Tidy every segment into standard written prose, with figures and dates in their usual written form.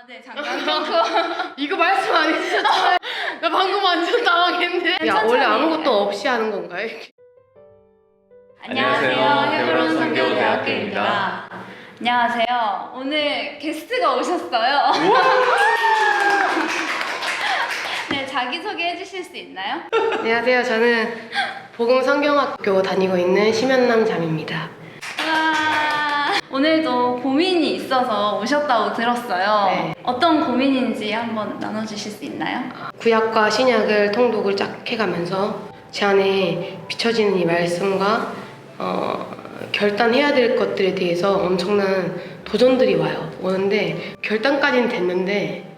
네, 잠깐 끊고. 이거 말씀 안 해주셨잖아요. 나 방금 완전 당황했네. 야, 천천히. 원래 아무것도 없이 하는 건가요? 안녕하세요. 헤브론 선교대학교입니다. 안녕하세요. 오늘 게스트가 오셨어요. 네, 자기소개 해주실 수 있나요? 안녕하세요. 저는 복음성경학교 다니고 있는 심연남 잠입니다. 와, 오늘도 고민이 있어서 오셨다고 들었어요. 네. 어떤 고민인지 한번 나눠주실 수 있나요? 구약과 신약을 통독을 쫙 해가면서 제 안에 비춰지는 이 말씀과 결단해야 될 것들에 대해서 엄청난 도전들이 오는데 결단까지는 됐는데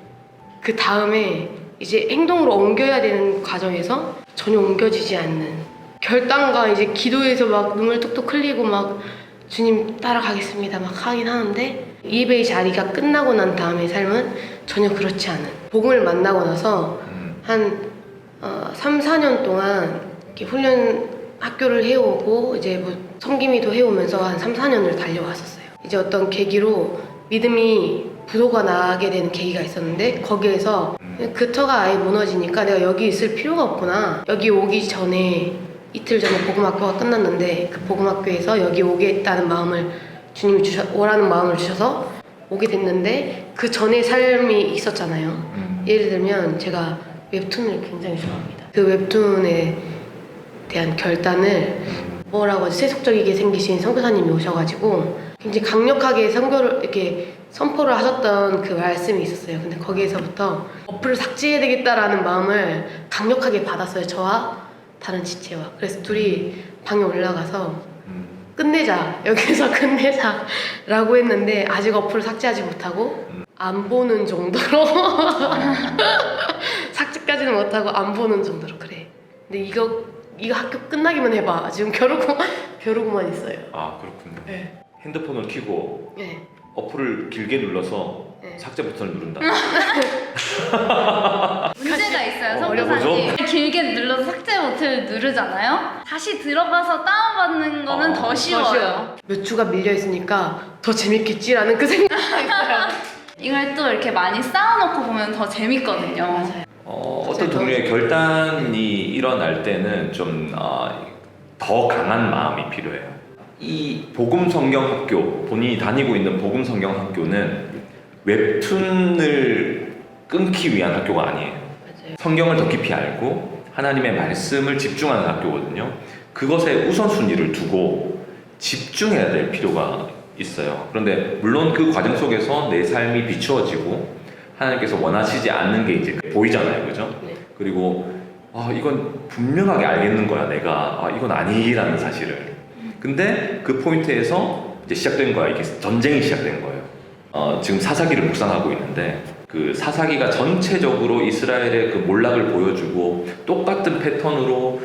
그 다음에 이제 행동으로 옮겨야 되는 과정에서 전혀 옮겨지지 않는 결단과 이제 기도에서 막 눈물 뚝뚝 흘리고 막 주님 따라가겠습니다 막 하긴 하는데 이 예배의 자리가 끝나고 난 다음의 삶은 전혀 그렇지 않은 복음을 만나고 나서 한 3, 4년 동안 이렇게 훈련 학교를 해오고 이제 뭐 섬김이도 해오면서 한 3, 4년을 달려왔었어요. 이제 어떤 계기로 믿음이 부도가 나게 되는 계기가 있었는데 거기에서 그 터가 아예 무너지니까 내가 여기 있을 필요가 없구나. 여기 오기 전에 이틀 전에 복음학교가 끝났는데 그 복음학교에서 여기 오겠다는 마음을 주님이 오라는 마음을 주셔서 오게 됐는데 그 전에 삶이 있었잖아요. 예를 들면 제가 웹툰을 굉장히 좋아합니다. 그 웹툰에 대한 결단을 뭐라고 하지? 세속적이게 생기신 선교사님이 오셔가지고 굉장히 강력하게 선교를 이렇게 선포를 하셨던 그 말씀이 있었어요. 근데 거기에서부터 어플을 삭제해야 되겠다라는 마음을 강력하게 받았어요. 저와 다른 지체와. 그래서 둘이 방에 올라가서 끝내자. 여기서 끝내자. 라고 했는데 아직 어플을 삭제하지 못하고 안 보는 정도로 삭제까지는 못하고 안 보는 정도로 그래. 근데 이거 학교 끝나기만 해봐. 지금 겨루고만 있어요. 아, 그렇군요. 네. 핸드폰을 켜고 네. 어플을 길게 눌러서 네. 삭제 버튼을 누른다. 문제가 있어요, 어려워져? 선교사님. 길게 눌러서 삭제 버튼을 누르잖아요? 다시 들어가서 다운받는 거는 더 쉬워요. 몇 주가 밀려 있으니까 더 재밌겠지라는 그 생각이 있어요. 이걸 또 이렇게 많이 쌓아놓고 보면 더 재밌거든요. 맞아요. 어떤 종류의 결단이 일어날 때는 좀 더 강한 마음이 필요해요. 이 복음성경학교, 본인이 다니고 있는 복음성경학교는 웹툰을 끊기 위한 학교가 아니에요. 맞아요. 성경을 더 깊이 알고 하나님의 말씀을 집중하는 학교거든요. 그것에 우선순위를 두고 집중해야 될 필요가 있어요. 그런데 물론 그 과정 속에서 내 삶이 비추어지고 하나님께서 원하시지 않는 게 이제 보이잖아요, 그죠? 네. 그리고 이건 분명하게 알겠는 거야, 내가. 이건 아니라는 사실을. 근데 그 포인트에서 이제 시작된 거야. 이게 전쟁이 시작된 거예요. 지금 사사기를 묵상하고 있는데 그 사사기가 전체적으로 이스라엘의 그 몰락을 보여주고 똑같은 패턴으로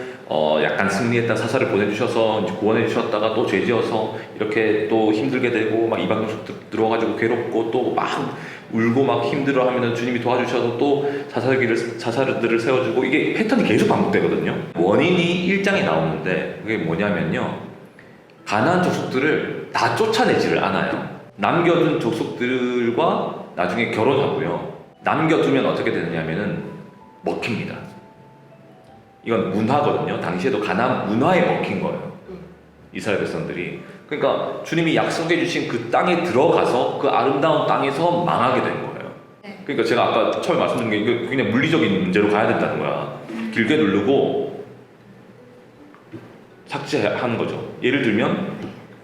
약간 승리했다 사사를 보내주셔서 이제 구원해 주셨다가 또 죄지어서 이렇게 또 힘들게 되고 막 이방 종족 들어와가지고 괴롭고 또 막 울고 막 힘들어하면은 주님이 도와주셔서 또 자사들을 세워주고 이게 패턴이 계속 반복되거든요. 원인이 1장에 나오는데 그게 뭐냐면요, 가나안 족속들을 다 쫓아내지를 않아요. 남겨둔 족속들과 나중에 결혼하고요. 남겨두면 어떻게 되느냐면은 먹힙니다. 이건 문화거든요. 당시에도 가나안 문화에 먹힌 거예요. 이스라엘 백성들이. 그러니까 주님이 약속해 주신 그 땅에 들어가서 그 아름다운 땅에서 망하게 된 거예요. 네. 그러니까 제가 아까 처음에 말씀드린 게 이거 그냥 물리적인 문제로 가야 된다는 거야. 길게 누르고 삭제하는 거죠. 예를 들면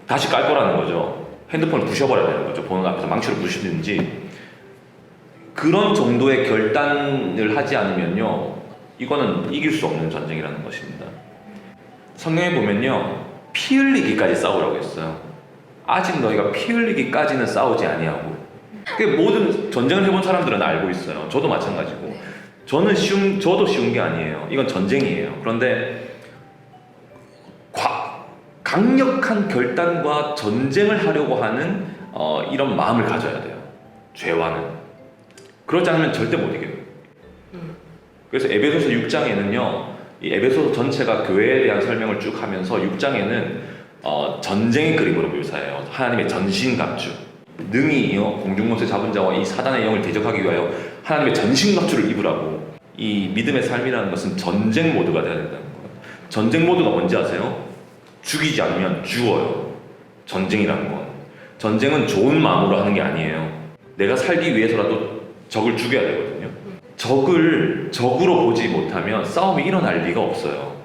다시 깔 거라는 거죠. 핸드폰을 부셔버려야 되는 거죠. 보는 앞에서 망치로 부시든지. 그런 정도의 결단을 하지 않으면요, 이거는 이길 수 없는 전쟁이라는 것입니다. 성경에 보면요, 피 흘리기까지 싸우라고 했어요. 아직 너희가 피 흘리기까지는 싸우지 아니하고. 그 모든 전쟁을 해본 사람들은 알고 있어요. 저도 마찬가지고. 저도 쉬운 게 아니에요. 이건 전쟁이에요. 그런데 강력한 결단과 전쟁을 하려고 하는 이런 마음을 가져야 돼요. 죄와는. 그러지 않으면 절대 못 이겨요. 그래서 에베소서 6장에는요, 이 에베소서 전체가 교회에 대한 설명을 쭉 하면서 6장에는 전쟁의 그림으로 묘사해요. 하나님의 전신갑주. 능히 공중못을 잡은 자와 이 사단의 영을 대적하기 위하여 하나님의 전신갑주를 입으라고. 이 믿음의 삶이라는 것은 전쟁 모드가 되어야 된다는 거예요. 전쟁 모드가 뭔지 아세요? 죽이지 않으면 죽어요. 전쟁이라는 건. 전쟁은 좋은 마음으로 하는 게 아니에요. 내가 살기 위해서라도 적을 죽여야 되거든요. 적을 적으로 보지 못하면 싸움이 일어날 리가 없어요.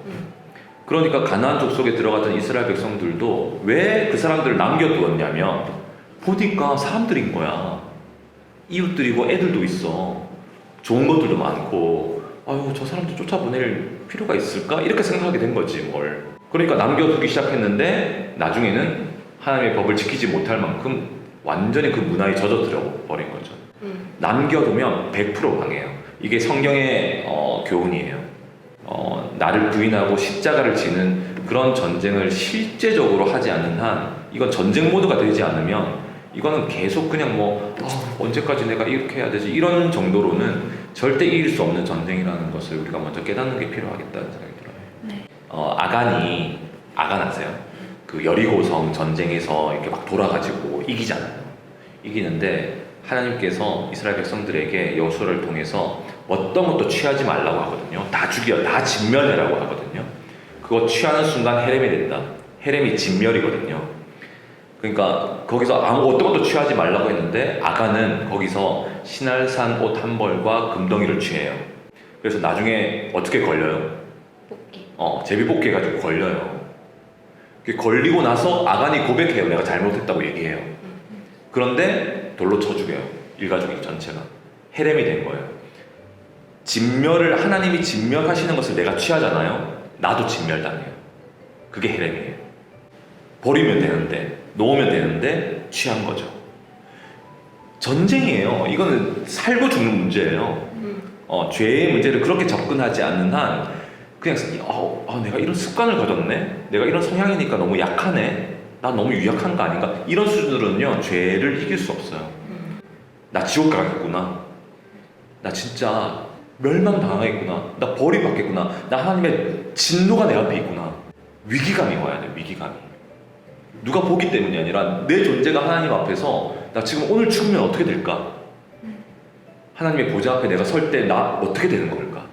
그러니까 가나안 족속에 들어갔던 이스라엘 백성들도 왜 그 사람들을 남겨두었냐면 보니까 사람들인 거야. 이웃들이고 애들도 있어. 좋은 것들도 많고 아유 저 사람들 쫓아보낼 필요가 있을까? 이렇게 생각하게 된 거지 뭘. 그러니까 남겨두기 시작했는데 나중에는 하나님의 법을 지키지 못할 만큼 완전히 그 문화에 젖어들어 버린 거죠. 남겨두면 100% 망해요. 이게 성경의 교훈이에요. 나를 부인하고 십자가를 지는 그런 전쟁을 실제적으로 하지 않는 한 이건 전쟁 모드가 되지 않으면 이거는 계속 그냥 언제까지 내가 이렇게 해야 되지 이런 정도로는 절대 이길 수 없는 전쟁이라는 것을 우리가 먼저 깨닫는 게 필요하겠다는 생각이 들어요. 네. 아간 아세요? 그 여리고성 전쟁에서 이렇게 막 돌아가지고 이기잖아요. 이기는데 하나님께서 이스라엘 백성들에게 여호수아를 통해서 어떤 것도 취하지 말라고 하거든요. 다 죽여, 다 진멸해라고 하거든요. 그거 취하는 순간 헤렘이 된다. 헤렘이 진멸이거든요. 그러니까 거기서 어떤 것도 취하지 말라고 했는데 아간은 거기서 신할산 옷 한 벌과 금덩이를 취해요. 그래서 나중에 어떻게 걸려요? 뽑기. 제비뽑기 해가지고 걸려요. 걸리고 나서 아간이 고백해요. 내가 잘못했다고 얘기해요. 그런데 돌로 쳐 죽여요. 일가족이 전체가. 헤렘이 된 거예요. 진멸을 하나님이 진멸하시는 것을 내가 취하잖아요. 나도 진멸당해요. 그게 헤렘이에요. 버리면 되는데 놓으면 되는데 취한 거죠. 전쟁이에요. 이거는 살고 죽는 문제예요. 죄의 문제를 그렇게 접근하지 않는 한 그냥 내가 이런 습관을 가졌네. 내가 이런 성향이니까 너무 약하네. 나 너무 유약한 거 아닌가? 이런 수준으로는요 죄를 이길 수 없어요. 나 지옥 가겠구나. 나 진짜 멸망당하겠구나. 나 버림받겠구나. 나 하나님의 진노가 내 앞에 있구나. 위기감이 와야 돼. 위기감이. 누가 보기 때문이 아니라 내 존재가 하나님 앞에서 나 지금 오늘 죽으면 어떻게 될까? 하나님의 보좌 앞에 내가 설 때 나 어떻게 되는 걸까?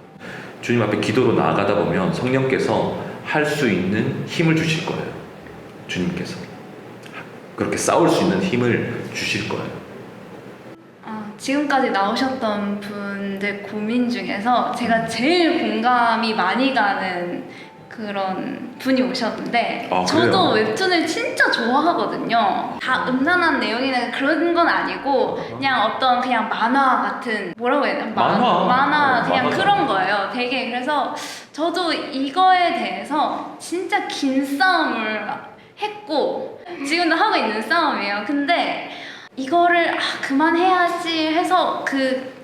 주님 앞에 기도로 나아가다 보면 성령께서 할 수 있는 힘을 주실 거예요. 주님께서 그렇게 싸울 수 있는 힘을 주실 거예요. 지금까지 나오셨던 분들 고민 중에서 제가 제일 공감이 많이 가는 그런 분이 오셨는데 저도 웹툰을 진짜 좋아하거든요. 다 음란한 내용이나 그런 건 아니고 그냥 그냥 만화 같은 뭐라고 해야 되나? 만화 그냥 그런 거예요. 되게 그래서 저도 이거에 대해서 진짜 긴 싸움을 했고 지금도 하고 있는 싸움이에요. 근데 이거를 그만해야지 해서 그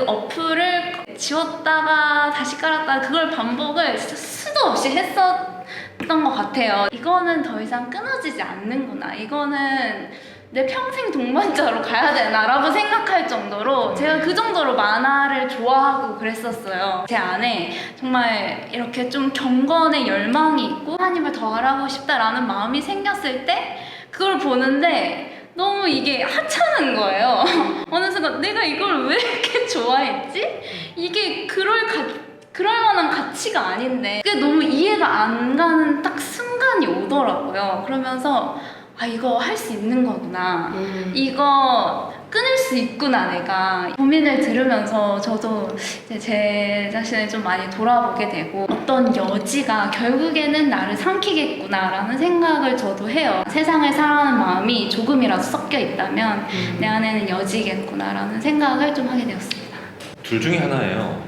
어플을 지웠다가 다시 깔았다가 그걸 반복을 진짜 수도 없이 했었던 것 같아요. 이거는 더 이상 끊어지지 않는구나. 이거는 내 평생 동반자로 가야 되나라고 생각할 정도로 제가 그 정도로 만화를 좋아하고 그랬었어요. 제 안에 정말 이렇게 좀 경건의 열망이 있고 하나님을 더 알아보고 싶다라는 마음이 생겼을 때 그걸 보는데 너무 이게 하찮은 거예요. 어느 순간 내가 이걸 왜 이렇게 좋아했지? 이게 그럴 만한 가치가 아닌데 그게 너무 이해가 안 가는 딱 순간이 오더라고요. 그러면서 이거 할 수 있는 거구나. 이거 끊을 수 있구나 내가. 고민을 들으면서 저도 이제 제 자신을 좀 많이 돌아보게 되고 어떤 여지가 결국에는 나를 삼키겠구나라는 생각을 저도 해요. 세상을 사랑하는 마음이 조금이라도 섞여 있다면 내 안에는 여지겠구나라는 생각을 좀 하게 되었습니다. 둘 중에 하나예요.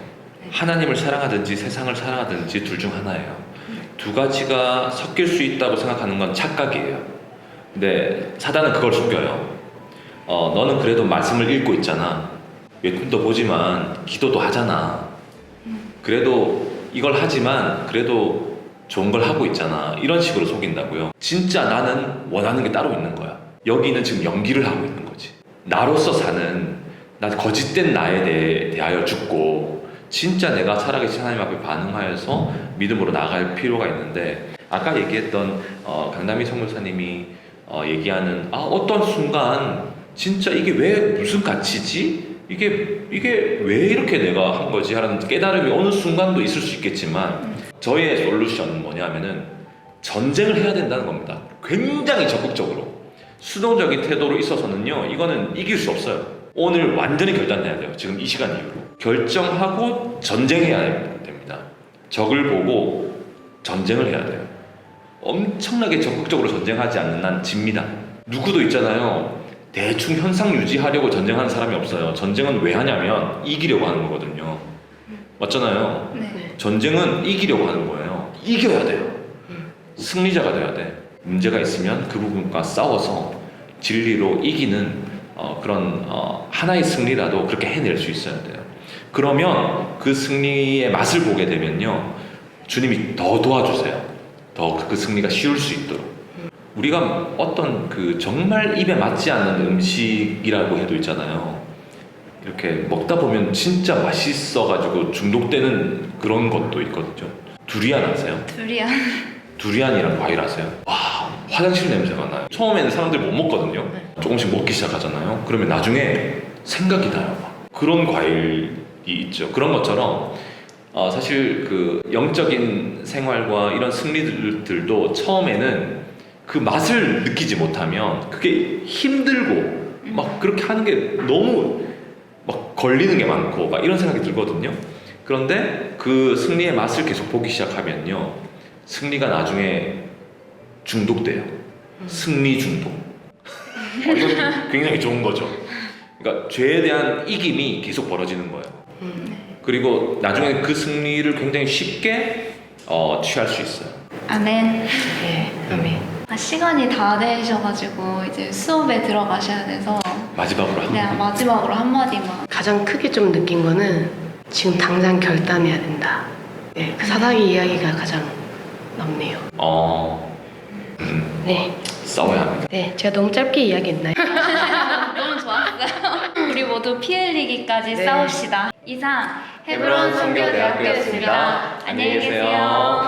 하나님을 사랑하든지 세상을 사랑하든지 둘 중 하나예요. 두 가지가 섞일 수 있다고 생각하는 건 착각이에요. 근데 사단은 그걸 속여요. 너는 그래도 말씀을 읽고 있잖아. 웹툰도 보지만 기도도 하잖아. 그래도 이걸 하지만 그래도 좋은 걸 하고 있잖아. 이런 식으로 속인다고요. 진짜 나는 원하는 게 따로 있는 거야. 여기는 지금 연기를 하고 있는 거지. 나로서 사는 나 거짓된 나에 대하여 죽고 진짜 내가 살아계신 하나님 앞에 반응하여서 믿음으로 나아갈 필요가 있는데 아까 얘기했던 강남희 선교사님이 얘기하는 어떤 순간 진짜 이게 왜 무슨 가치지? 이게 왜 이렇게 내가 한 거지? 하는 깨달음이 어느 순간도 있을 수 있겠지만 저의 솔루션은 뭐냐면은 전쟁을 해야 된다는 겁니다. 굉장히 적극적으로 수동적인 태도로 있어서는요, 이거는 이길 수 없어요. 오늘 완전히 결단해야 돼요. 지금 이 시간 이후로 결정하고 전쟁해야 됩니다. 적을 보고 전쟁을 해야 돼요. 엄청나게 적극적으로 전쟁하지 않는 한 집니다. 누구도 있잖아요. 대충 현상 유지하려고 전쟁하는 사람이 없어요. 전쟁은 왜 하냐면 이기려고 하는 거거든요. 맞잖아요. 네. 전쟁은 이기려고 하는 거예요. 이겨야 돼요. 승리자가 돼야 돼. 문제가 있으면 그 부분과 싸워서 진리로 이기는 그런 하나의 승리라도 그렇게 해낼 수 있어야 돼요. 그러면 그 승리의 맛을 보게 되면요, 주님이 더 도와주세요. 더 그 승리가 쉬울 수 있도록. 우리가 어떤 그 정말 입에 맞지 않는 음식이라고 해도 있잖아요. 이렇게 먹다 보면 진짜 맛있어가지고 중독되는 그런 것도 있거든요. 두리안 아세요? 두리안. 두리안이랑 과일 아세요? 와, 화장실 냄새가 나요. 처음에는 사람들 못 먹거든요. 조금씩 먹기 시작하잖아요. 그러면 나중에 생각이 나요. 그런 과일이 있죠. 그런 것처럼 사실 그 영적인 생활과 이런 승리들도 처음에는 그 맛을 느끼지 못하면 그게 힘들고 막 그렇게 하는 게 너무 막 걸리는 게 많고 막 이런 생각이 들거든요. 그런데 그 승리의 맛을 계속 보기 시작하면요, 승리가 나중에 중독돼요. 승리 중독. 이건 굉장히 좋은 거죠. 그러니까 죄에 대한 이김이 계속 벌어지는 거예요. 그리고 나중에 그 승리를 굉장히 쉽게 취할 수 있어요. 아멘. 네, 아멘. 시간이 다 되셔가지고 이제 수업에 들어가셔야 돼서 마지막으로 한 그냥 마지막으로 한마디만. 가장 크게 좀 느낀 거는 지금 당장 결단해야 된다. 네, 그 사사기 이야기가 가장 남네요. 네. 싸워야 합니다. 네, 제가 너무 짧게 이야기했나요? 너무 좋았어요. 우리 모두 피 흘리기까지 네. 싸웁시다. 이상 헤브론 선교대학교였습니다. 안녕히 계세요.